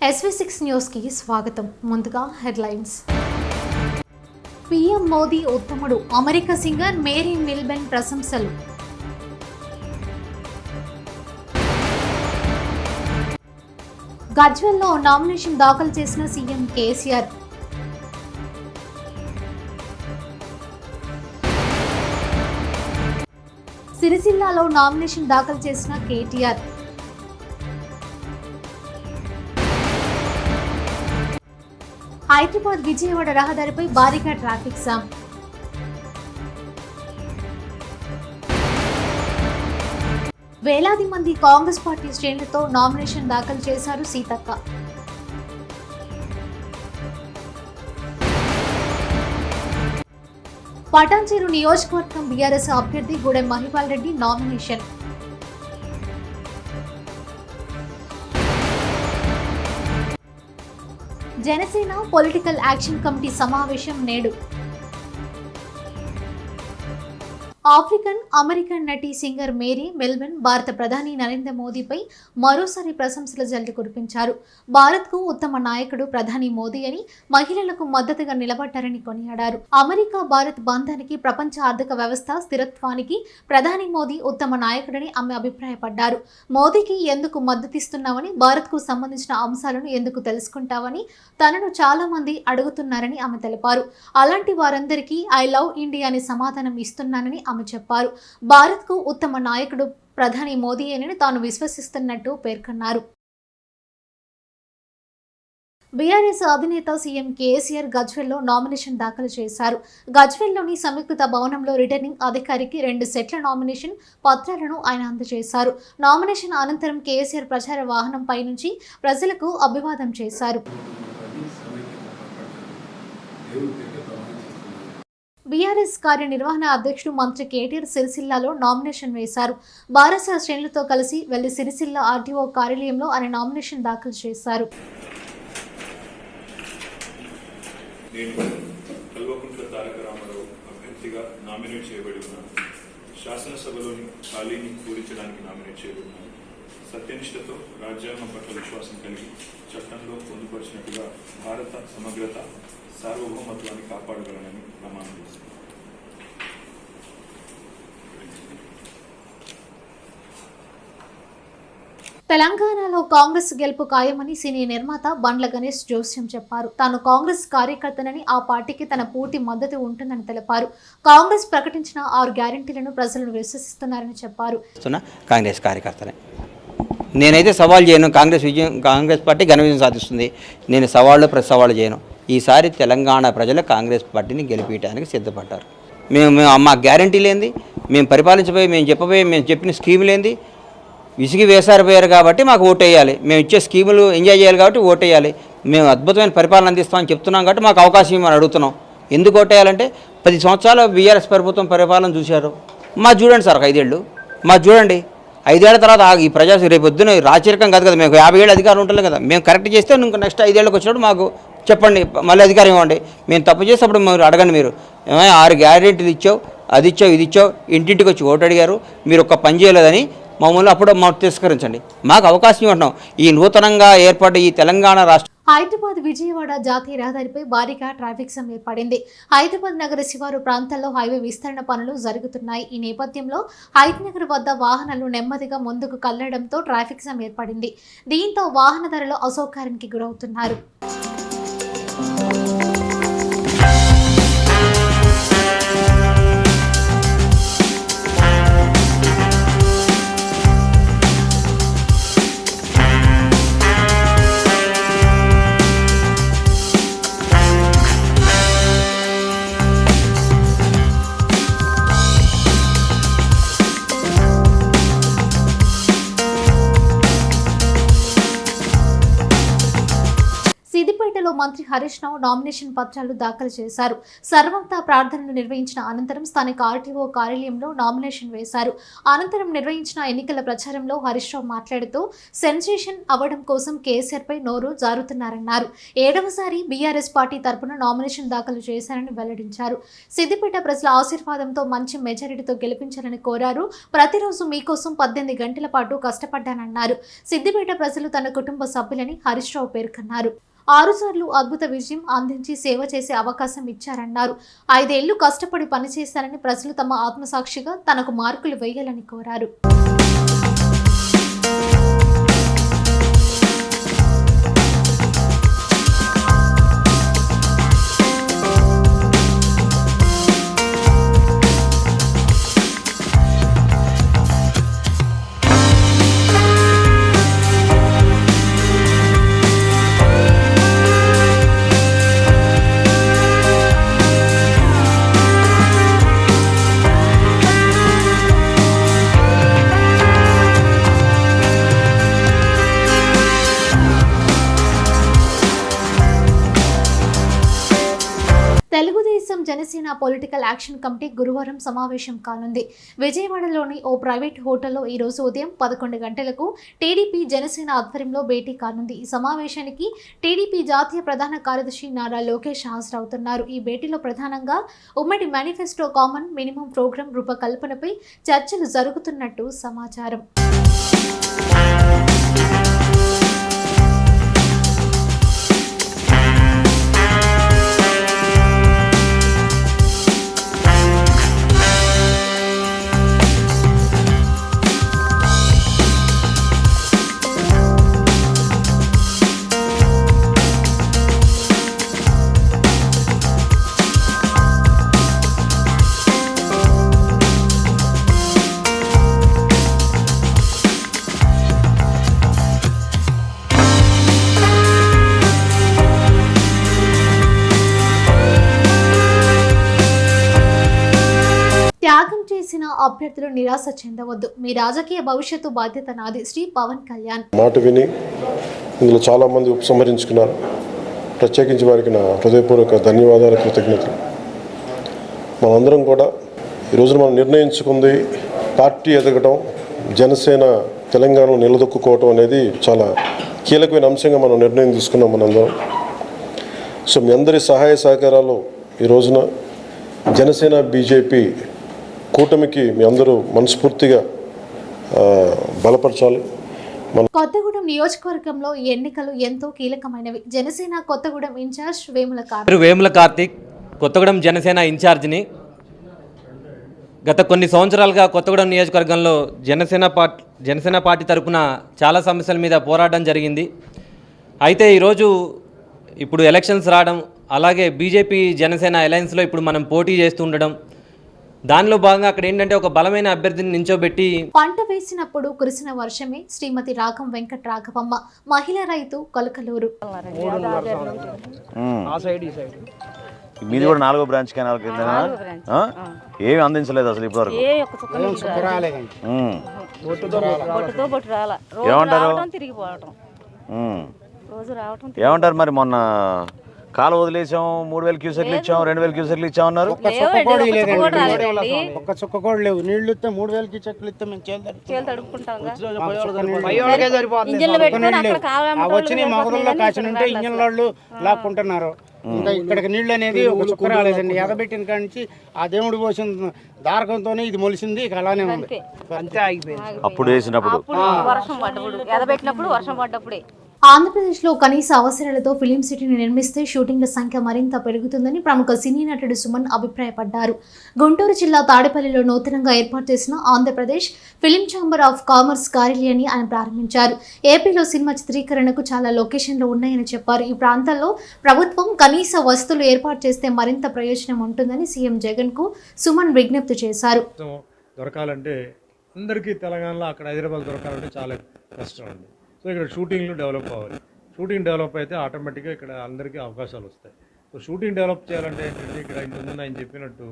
SV6 news కి స్వాగతం. ముందుగా హెడ్లైన్స్. పీఎం మోదీ ఉత్తముడు, అమెరికా సింగర్ మేరీ మిల్బెన్ ప్రశంసలు. గజ్వెల్లో నామినేషన్ దాఖలు చేసిన సీఎం కేసీఆర్. సిరిసిల్లాలో నామినేషన్ దాఖలు చేసిన కేటీఆర్. హైదరాబాద్ విజయవాడ రహదారిపై భారీగా ట్రాఫిక్ జామ్. వేలాది మంది కాంగ్రెస్ పార్టీ శ్రేణులతో నామినేషన్ దాఖలు చేశారు సీతక్క. పటాన్చెరు నియోజకవర్గం బీఆర్ఎస్ అభ్యర్థి Gudem Mahipal Reddy nomination. Janasena political action committee సమావేశం నేడు. ఆఫ్రికన్ అమెరికన్ నటి సింగర్ మేరీ మిల్బెన్ భారత ప్రధాని నరేంద్ర మోదీపై మరోసారి ప్రశంసల జల్లు కురిపించారు. భారత్కు ఉత్తమ నాయకుడు ప్రధాని మోదీ అని, మహిళలకు మద్దతుగా నిలబడ్డారని కొనియాడారు. అమెరికా భారత్ బంధానికి, ప్రపంచ ఆర్థిక వ్యవస్థ స్థిరత్వానికి ప్రధాని మోదీ ఉత్తమ నాయకుడని ఆమె అభిప్రాయపడ్డారు. మోదీకి ఎందుకు మద్దతిస్తున్నావని, భారత్కు సంబంధించిన అంశాలను ఎందుకు తెలుసుకుంటావని తనను చాలా మంది అడుగుతున్నారని ఆమె తెలిపారు. అలాంటి వారందరికీ ఐ లవ్ ఇండియా అని సమాధానం ఇస్తున్నానని ఆమె చెప్పారు. భారత్కు ఉత్తమ నాయకుడు ప్రధాని మోదీయేనని తాను విశ్వసిస్తున్నట్టు పేర్కొన్నారు. బీఆర్ఎస్ అధినేత సీఎం కేసీఆర్ గజ్వెల్లో నామినేషన్ దాఖలు చేశారు. గజ్వెల్లోని సంయుక్త భవనంలో రిటర్నింగ్ అధికారికి 2 సెట్ల నామినేషన్ పత్రాలను ఆయన అందజేశారు. నామినేషన్ అనంతరం కేసీఆర్ ప్రచార వాహనంపై నుంచి ప్రజలకు అభివాదం చేశారు. బీఆర్ఎస్ కార్యనిర్వహణ అధ్యక్షుడు మంత్రి కేటీఆర్ సిరిసిల్లాలో నామినేషన్ వేశారు. భారత శ్రేణులతో కలిసి వెళ్లి సిరిసిల్ల ఆర్టీఓ కార్యాలయంలో ఆయన నామినేషన్ దాఖలు చేశారు. శాసనసభలోని ఖాళీని పూరించడానికి నామినేట్ చేయబడినాను. సత్యనిష్టతో రాజ్యాంగం పట్ల విశ్వాసం కలిగి చట్టంలో పొందుపరిచినట్టుగా భారత సమగ్రత, సార్వభౌమత్వాన్ని కాపాడగలనని ప్రమాణం చేస్తున్నాను. తెలంగాణలో కాంగ్రెస్ గెలుపు ఖాయమని సినీ నిర్మాత బండ్ల గణేష్ జోస్యం చెప్పారు. తాను కాంగ్రెస్ కార్యకర్తనని, ఆ పార్టీకి తన పూర్తి మద్దతు ఉంటుందని తెలిపారు. కాంగ్రెస్ ప్రకటించిన 6 గ్యారెంటీలను ప్రజలను విశ్వసిస్తున్నారని చెప్పారు. కాంగ్రెస్ కార్యకర్తనే నేనైతే సవాల్ చేయను. కాంగ్రెస్ పార్టీ ఘన విజయం సాధిస్తుంది. నేను ప్రతి సవాళ్ళు చేయను. ఈసారి తెలంగాణ ప్రజలు కాంగ్రెస్ పార్టీని గెలిపించడానికి సిద్ధపడ్డారు. మేము మా గ్యారెంటీ లేనిది, మేము పరిపాలించబోయే, మేము చెప్పిన స్కీములు ఏంది విసిగి వేసారిపోయారు కాబట్టి మాకు ఓటేయాలి. మేము ఇచ్చే స్కీములు ఎంజాయ్ చేయాలి కాబట్టి ఓటేయాలి. మేము అద్భుతమైన పరిపాలన అందిస్తామని చెప్తున్నాం కాబట్టి మాకు అవకాశం ఇవ్వమని అడుగుతున్నాం. ఎందుకు ఓటేయాలంటే 10 సంవత్సరాలు బీఆర్ఎస్ ప్రభుత్వం పరిపాలన చూశారు. చూడండి సార్, 5 ఏళ్ళు చూడండి. 5 ఏళ్ల తర్వాత ఈ ప్రజా రేపు పొద్దున రాచరికం కాదు కదా, మేము 50 ఏళ్ళు అధికారం ఉంటుంది కదా. మేము కరెక్ట్ చేస్తే ఇంకా నెక్స్ట్ 5 ఏళ్ళకి వచ్చినప్పుడు మాకు చెప్పండి, మళ్ళీ అధికారం ఇవ్వండి. మేము తప్పు చేసేటప్పుడు మీరు అడగండి. మీరు 6 గ్యారెంటీలు ఇచ్చావు, అది ఇచ్చావు, ఇది ఇచ్చావు, ఇంటింటికి వచ్చి ఓటు అడిగారు, మీరు ఒక్క పని చేయలేదని మమ్మల్ని అప్పుడు తిరస్కరించండి. మాకు అవకాశం ఇవ్వడం. ఈ నూతనంగా ఏర్పడ్డ ఈ తెలంగాణ రాష్ట్రం. హైదరాబాద్ విజయవాడ జాతీయ రహదారిపై భారీగా ట్రాఫిక్ జామ్ ఏర్పడింది. హైదరాబాద్ నగర శివారు ప్రాంతాల్లో హైవే విస్తరణ పనులు జరుగుతున్నాయి. ఈ నేపథ్యంలో హైదనగర్ వద్ద వాహనాలు నెమ్మదిగా ముందుకు కళ్లడంతో ట్రాఫిక్ జామ్ ఏర్పడింది. దీంతో వాహనదారులు అసౌకర్యానికి గురవుతున్నారు. సిద్దిపేటలో మంత్రి హరీష్ రావు నామినేషన్ పత్రాలు దాఖలు చేశారు. సర్వమత ప్రార్థనలు నిర్వహించిన అనంతరం స్థానిక ఆర్టీఓ కార్యాలయంలో నామినేషన్ వేశారు. అనంతరం నిర్వహించిన ఎన్నికల ప్రచారంలో హరీష్ రావు మాట్లాడుతూ సెన్సేషన్ అవ్వడం కోసం కేసీఆర్పై నోరు జారుతున్నారన్నారు. 7వసారి బీఆర్ఎస్ పార్టీ తరపున నామినేషన్ దాఖలు చేశారని వెల్లడించారు. సిద్దిపేట ప్రజల ఆశీర్వాదంతో మంచి మెజారిటీతో గెలిపించాలని కోరారు. ప్రతిరోజు మీకోసం 18 గంటల పాటు కష్టపడ్డానన్నారు. సిద్దిపేట ప్రజలు తన కుటుంబ సభ్యులని హరీష్ రావు పేర్కొన్నారు. 6 సార్లు అద్భుత విజయం అందించి సేవ చేసే అవకాశం ఇచ్చారన్నారు. 5 ఏళ్లు కష్టపడి పనిచేశారని ప్రజలు తమ ఆత్మసాక్షిగా తనకు మార్కులు వేయాలని కోరారు. Telugu Desam Janasena political action committee గురువారం సమావేశం కానుంది. విజయవాడలోని ఓ ప్రైవేట్ హోటల్లో ఈ రోజు ఉదయం 11 గంటలకు టీడీపీ జనసేన ఆధ్వర్యంలో భేటీ కానుంది. ఈ సమావేశానికి టీడీపీ జాతీయ ప్రధాన కార్యదర్శి నారా లోకేష్ హాజరవుతున్నారు. ఈ భేటీలో ప్రధానంగా ఉమ్మడి మేనిఫెస్టో కామన్ మినిమం ప్రోగ్రాం రూపకల్పనపై చర్చలు జరుగుతున్నట్టు సమాచారం. త్యాగం చేసిన అభ్యర్థులు నిరాశ చెందవద్దు. మీ రాజకీయ భవిష్యత్తు బాధ్యత నాది. శ్రీ పవన్ కళ్యాణ్ మాట విని ఇందులో చాలామంది ఉపసంహరించుకున్నారు. ప్రత్యేకించి వారికి నా హృదయపూర్వక ధన్యవాదాలు, కృతజ్ఞతలు. మనందరం కూడా ఈరోజు మనం నిర్ణయించుకుంది పార్టీ ఎదగడం, జనసేన తెలంగాణలో నిలదొక్కుకోవటం అనేది చాలా కీలకమైన అంశంగా మనం నిర్ణయం తీసుకున్నాం మనందరం. సో మీ అందరి సహాయ సహకారాలు ఈ రోజున జనసేన బీజేపీ కూటమికి మీ అందరూ మనస్ఫూర్తిగా బలపరచాలి. కొత్తగూడెం నియోజకవర్గంలో ఎన్నికలు ఎంతో కీలకమైనవి. జనసేన కొత్తగూడెం ఇన్ఛార్జ్ వేముల కార్తిక్, కొత్తగూడెం జనసేన ఇన్ఛార్జిని. గత కొన్ని సంవత్సరాలుగా కొత్తగూడెం నియోజకవర్గంలో జనసేన పార్టీ తరపున చాలా సమస్యల మీద పోరాటం జరిగింది. అయితే ఇప్పుడు ఎలక్షన్స్ రావడం, అలాగే బీజేపీ జనసేన అలయన్స్లో ఇప్పుడు మనం పోటీ చేస్తూ ఉండడం, దానిలో భాగంగా అక్కడ ఏంటంటే ఒక బలమైన అభ్యర్థిని నించోబెట్టి పంట వేసినప్పుడు కురిసిన వర్షమే శ్రీమతి రాగం వెంకట రాఘవమ్మ, మహిళా రైతు కొలకలూరు. మీది కూడా 4వ బ్రాంచ్ కెనాల్ కింద ఏమి అందించలేదు అసలు ఇప్పటివరకు. ఏమంటారు మరి? మొన్న కాలు వదిలేసాం, 3000 క్యూసెక్లు ఇచ్చాం, 2000 క్యూసెక్లు ఇచ్చామన్నారు. ఒక్క చుక్క కూడా లేవు. నీళ్లు ఇస్తే 3000 క్యూసెక్లు ఇస్తే మేము వచ్చిన మొగదుల్లో కాసినంటే ఇంజన్ వాళ్ళు లాక్కుంటున్నారు. ఇంకా ఇక్కడికి నీళ్ళు అనేది ఒక చుక్క రాలేదండి. ఎదబెట్టిన కాడి నుంచి ఆ దేవుడు పోసిన దారకంతోనే ఇది మొలిసింది. ఇక అలానే ఉంది, అంతే ఆగిపోయింది. అప్పుడు వేసినప్పుడు వర్షం పడ్డప్పుడు, ఎదబెట్టినప్పుడు వర్షం పడ్డప్పుడే. ఆంధ్రప్రదేశ్లో కనీస అవసరాలతో ఫిలిం సిటీని నిర్మిస్తే షూటింగ్ల సంఖ్య మరింత పెరుగుతుందని ప్రముఖ సినీ నటుడు సుమన్ అభిప్రాయపడ్డారు. గుంటూరు జిల్లా తాడేపల్లిలో నూతనంగా ఏర్పాటు చేసిన Andhra Pradesh film chamber of commerce కార్యాలయాన్ని ఆయన ప్రారంభించారు. ఏపీలో సినిమా చిత్రీకరణకు చాలా లొకేషన్లు ఉన్నాయని చెప్పారు. ఈ ప్రాంతాల్లో ప్రభుత్వం కనీస వసతులు ఏర్పాటు చేస్తే మరింత ప్రయోజనం ఉంటుందని సీఎం జగన్ కు సుమన్ విజ్ఞప్తి చేశారు. దొరకాలంటే అందరికీ తెలంగాణలో అక్కడ హైదరాబాద్ దొరకాలంటే చాలా కష్టం అండి. సో ఇక్కడ షూటింగ్లు డెవలప్ అవ్వాలి. షూటింగ్ డెవలప్ అయితే ఆటోమేటిక్గా ఇక్కడ అందరికీ అవకాశాలు వస్తాయి. సో షూటింగ్ డెవలప్ చేయాలంటే ఏంటంటే ఇక్కడ ఇంతకుముందు ఆయన చెప్పినట్టు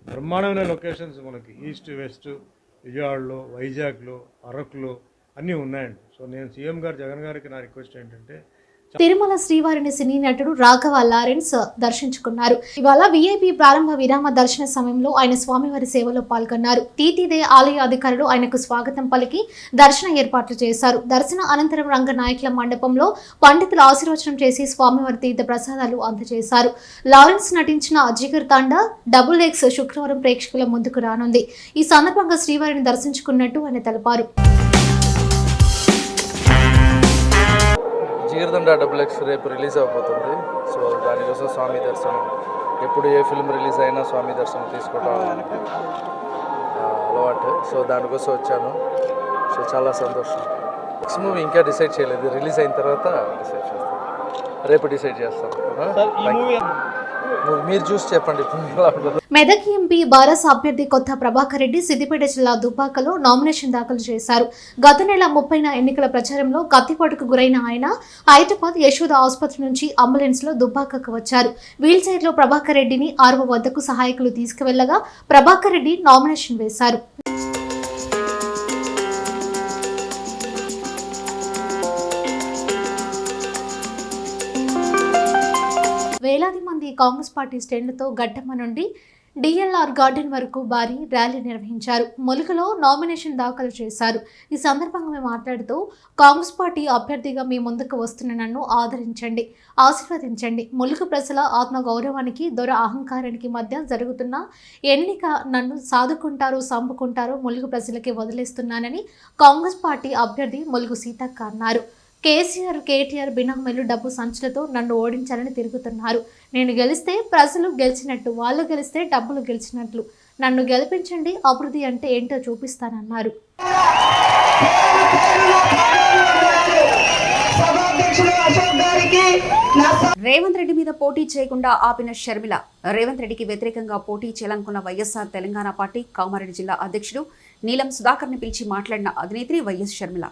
బ్రహ్మాండమైన లొకేషన్స్ మనకి ఈస్ట్ వెస్ట్, విజయవాడలో, వైజాగ్లో, అరకులో అన్నీ ఉన్నాయండి. సో నేను సీఎం గారు జగన్ గారికి నా రిక్వెస్ట్ ఏంటంటే తిరుమల శ్రీవారిని సినీ నటుడు రాఘవ లారెన్స్ దర్శించుకున్నారు. ఇవాళ విఐపి ప్రారంభ విరామ దర్శన సమయంలో ఆయన స్వామివారి సేవలో పాల్గొన్నారు. టీటీదే ఆలయ అధికారులు ఆయనకు స్వాగతం పలికి దర్శన ఏర్పాట్లు చేశారు. దర్శన అనంతరం రంగనాయకుల మండపంలో పండితులు ఆశీర్వచనం చేసి స్వామివారి తీర్థ ప్రసాదాలు అందజేశారు. లారెన్స్ నటించిన జిగర్ తాండా డబుల్ ఎక్స్ శుక్రవారం ప్రేక్షకుల ముందుకు రానుంది. ఈ సందర్భంగా శ్రీవారిని దర్శించుకున్నట్టు ఆయన తెలిపారు. జిగర్దండా డబుల్ ఎక్స్ రేపు రిలీజ్ అయిపోతుంది. సో దానికోసం స్వామి దర్శనం, ఎప్పుడు ఏ ఫిల్మ్ రిలీజ్ అయినా స్వామి దర్శనం తీసుకోవడం అలవాటు. సో దానికోసం వచ్చాను. సో చాలా సంతోషం. నెక్స్ట్ మూవీ ఇంకా డిసైడ్ చేయలేదు, రిలీజ్ అయిన తర్వాత డిసైడ్ చేస్తాను. రేపు డిసైడ్ చేస్తాను. మీరు చూసి చెప్పండి. మెదక్ ఎంపీ బారస్ అభ్యర్థి కొత్త ప్రభాకర్ రెడ్డి సిద్దిపేట జిల్లా దుబ్బాకలో నామినేషన్ దాఖలు చేశారు. గత నెల 30న ఎన్నికల ప్రచారంలో కత్తిపోటుకు గురైన ఆయన హైదరాబాద్ యశోద ఆసుపత్రి నుంచి అంబులెన్స్ లో దుబ్బాకకు వచ్చారు. వీల్ చైర్ లో ప్రభాకర్ రెడ్డిని ఆర్వ వద్దకు సహాయకులు తీసుకువెళ్లగా ప్రభాకర్ రెడ్డి నామినేషన్ వేశారు. వేలాది మంది కాంగ్రెస్ పార్టీ శ్రేణులతో గడ్డమ్మ నుండి డిఎల్ఆర్ గార్డెన్ వరకు భారీ ర్యాలీ నిర్వహించారు. ములుగులో నామినేషన్ దాఖలు చేశారు. ఈ సందర్భంగా మేము మాట్లాడుతూ కాంగ్రెస్ పార్టీ అభ్యర్థిగా మీ ముందుకు వస్తున్న నన్ను ఆదరించండి, ఆశీర్వదించండి. ములుగు ప్రజల ఆత్మగౌరవానికి దొర అహంకారానికి మధ్య జరుగుతున్న ఎన్నిక నన్ను సాదుకుంటారో సంపుకుంటారో ములుగు ప్రజలకి వదిలేస్తున్నానని కాంగ్రెస్ పార్టీ అభ్యర్థి ములుగు సీతక్క అన్నారు. కేసీఆర్, కేటీఆర్ బినామీలు డబ్బు సంచులతో నన్ను ఓడించాలని తిరుగుతున్నారు. నేను గెలిస్తే ప్రజలు గెలిచినట్టు, వాళ్ళు గెలిస్తే డబ్బులు గెలిచినట్లు. నన్ను గెలిపించండి, అభివృద్ధి అంటే ఏంటో చూపిస్తానన్నారు. రేవంత్ రెడ్డి మీద పోటీ చేయకుండా ఆపిన షర్మిల. రేవంత్ రెడ్డికి వ్యతిరేకంగా పోటీ చేయాలనుకున్న వైఎస్ఆర్ తెలంగాణ పార్టీ కామారెడ్డి జిల్లా అధ్యక్షుడు నీలం సుధాకర్ని పిలిచి మాట్లాడిన అధినేత్రి వైఎస్ షర్మిల.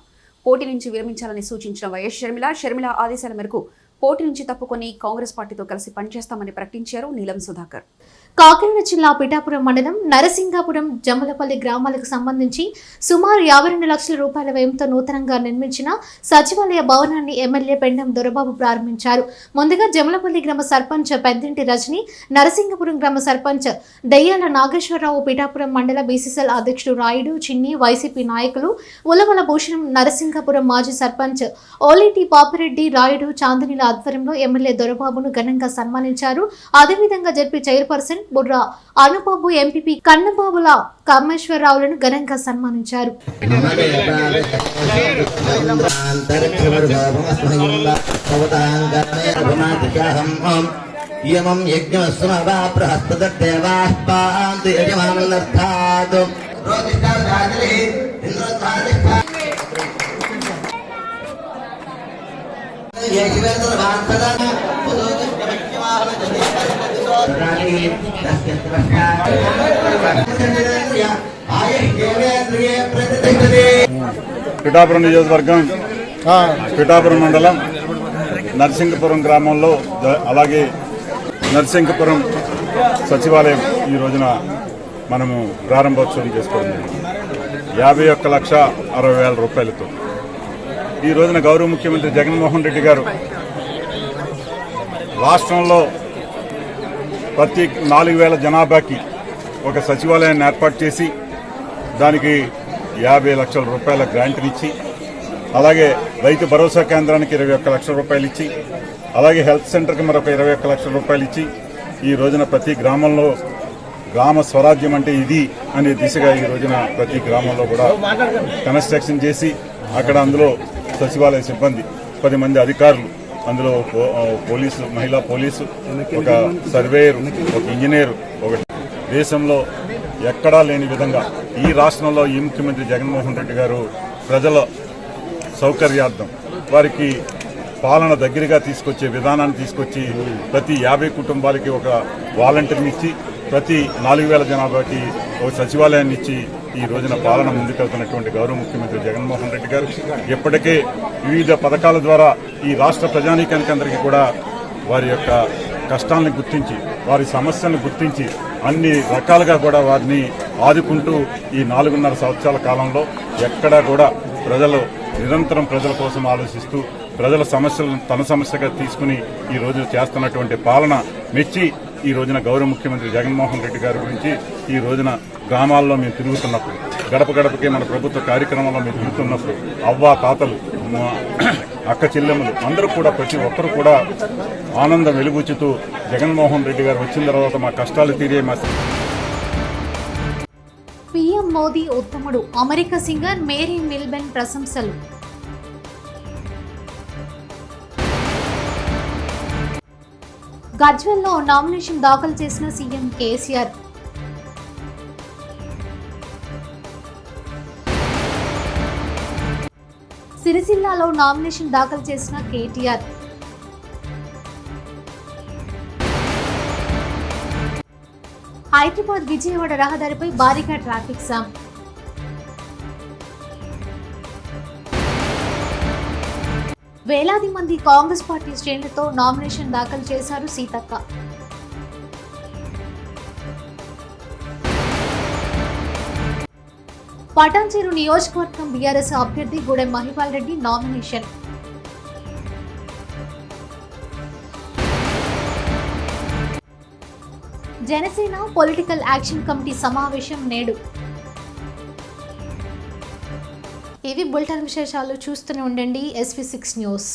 పోటీ నుంచి విరమించాలని సూచించిన వైఎస్ షర్మిల ఆదేశాల మేరకు పోటీ నుంచి తప్పుకొని కాంగ్రెస్ పార్టీతో కలిసి పనిచేస్తామని ప్రకటించారు నీలం సుధాకర్. కాకినాడ జిల్లా పిఠాపురం మండలం నరసింగాపురం జమ్మలపల్లి గ్రామాలకు సంబంధించి సుమారు 52 లక్షల రూపాయల వ్యయంతో నూతనంగా నిర్మించిన సచివాలయ భవనాన్ని ఎమ్మెల్యే పెండం దొరబాబు ప్రారంభించారు. ముందుగా జమ్మలపల్లి గ్రామ సర్పంచ్ పెద్దింటి రజని, నరసింగపురం గ్రామ సర్పంచ్ దెయ్యాల నాగేశ్వరరావు, పిఠాపురం మండల బీసీసీఎల్ అధ్యక్షుడు రాయుడు, చిన్ని, వైసీపీ నాయకులు ఉలవల భూషణం, నరసింగపురం మాజీ సర్పంచ్ ఓలిటి పాపిరెడ్డి, రాయుడు, చాందనీల ఆధ్వర్యంలో ఎమ్మెల్యే దొరబాబును ఘనంగా సన్మానించారు. అదేవిధంగా ZP chairperson Burra Anubabu, MPP కన్నబాబుల కామేశ్వరరావులను ఘనంగా సన్మానించారు. పిఠాపురం నియోజకవర్గం పిఠాపురం మండలం నరసింగపురం గ్రామంలో అలాగే నరసింగపురం సచివాలయం ఈ రోజున మనము ప్రారంభోత్సవం చేసుకోవడం 51,60,000 రూపాయలతో ఈ రోజున గౌరవ ముఖ్యమంత్రి జగన్మోహన్ రెడ్డి గారు రాష్ట్రంలో ప్రతి 4,000 జనాభాకి ఒక సచివాలయాన్ని ఏర్పాటు చేసి దానికి 50 లక్షల రూపాయల గ్రాంట్నిచ్చి, అలాగే రైతు భరోసా కేంద్రానికి 21 లక్షల రూపాయలు ఇచ్చి, అలాగే హెల్త్ సెంటర్కి మరొక 21 లక్షల రూపాయలు ఇచ్చి ఈ రోజున ప్రతి గ్రామంలో గ్రామ స్వరాజ్యం అంటే ఇది అనే దిశగా ఈ రోజున ప్రతి గ్రామంలో కూడా కన్స్ట్రక్షన్ చేసి అక్కడ అందులో సచివాలయ సిబ్బంది 10 మంది అధికారులు, అందులో పోలీసు, మహిళా పోలీసు, ఒక సర్వేయర్, ఒక ఇంజనీర్, ఒక దేశంలో ఎక్కడా లేని విధంగా ఈ రాష్ట్రంలో ఈ ముఖ్యమంత్రి జగన్మోహన్ రెడ్డి గారు ప్రజల సౌకర్యార్థం వారికి పాలన దగ్గరగా తీసుకొచ్చే విధానాన్ని తీసుకొచ్చి ప్రతి 50 కుటుంబాలకి ఒక వాలంటీర్ని ఇచ్చి ప్రతి 4,000 జనాభాకి ఒక సచివాలయాన్ని ఇచ్చి ఈ రోజున పాలన ముందుకెళ్తున్నటువంటి గౌరవ ముఖ్యమంత్రి జగన్మోహన్ రెడ్డి గారు ఇప్పటికే వివిధ పథకాల ద్వారా ఈ రాష్ట్ర ప్రజానీకానికి అందరికీ కూడా వారి యొక్క కష్టాలను గుర్తించి వారి సమస్యలను గుర్తించి అన్ని రకాలుగా కూడా వారిని ఆదుకుంటూ ఈ 4.5 సంవత్సరాల కాలంలో ఎక్కడా కూడా ప్రజలు నిరంతరం ప్రజల కోసం ఆలోచిస్తూ ప్రజల సమస్యలను తన సమస్యగా తీసుకుని ఈ రోజు చేస్తున్నటువంటి పాలన మెచ్చి ఈ రోజున గౌరవ ముఖ్యమంత్రి జగన్మోహన్ రెడ్డి గారి గురించి ఈ రోజున గ్రామాల్లో మేము తిరుగుతున్నప్పుడు, గడప గడపకి మన ప్రభుత్వ కార్యక్రమంలో మేము తిరుగుతున్నప్పుడు అవ్వ తాతలు, అక్క చెల్లెమ్మలు అందరూ కూడా ప్రతి ఒక్కరు కూడా ఆనందం వెలుగుచ్చుతూ జగన్మోహన్ రెడ్డి గారు వచ్చిన తర్వాత మా కష్టాలు తీరే మా పీఎం మోదీ ఉత్తముడు, అమెరికా సింగర్ మేరీ మిల్బెన్ ప్రశంసలు. గజ్వెల్లో నామినేషన్ దాఖలు చేసిన సీఎం కేసీఆర్. సిరిసిల్లాలో నామినేషన్ దాఖలు చేసిన కేటీఆర్. హైదరాబాద్ విజయవాడ రహదారిపై భారీగా ట్రాఫిక్ జామ్. వేలాది మంది కాంగ్రెస్ పార్టీ శ్రేణులతో నామినేషన్ దాఖలు చేశారు సీతక్క. పటాన్చెరు నియోజకవర్గం బీఆర్ఎస్ అభ్యర్థి Gudem Mahipal Reddy nomination. Janasena political action committee సమావేశం నేడు. ఇవి బులెటిన్ విశేషాలు. చూస్తూనే ఉండండి SV6 న్యూస్.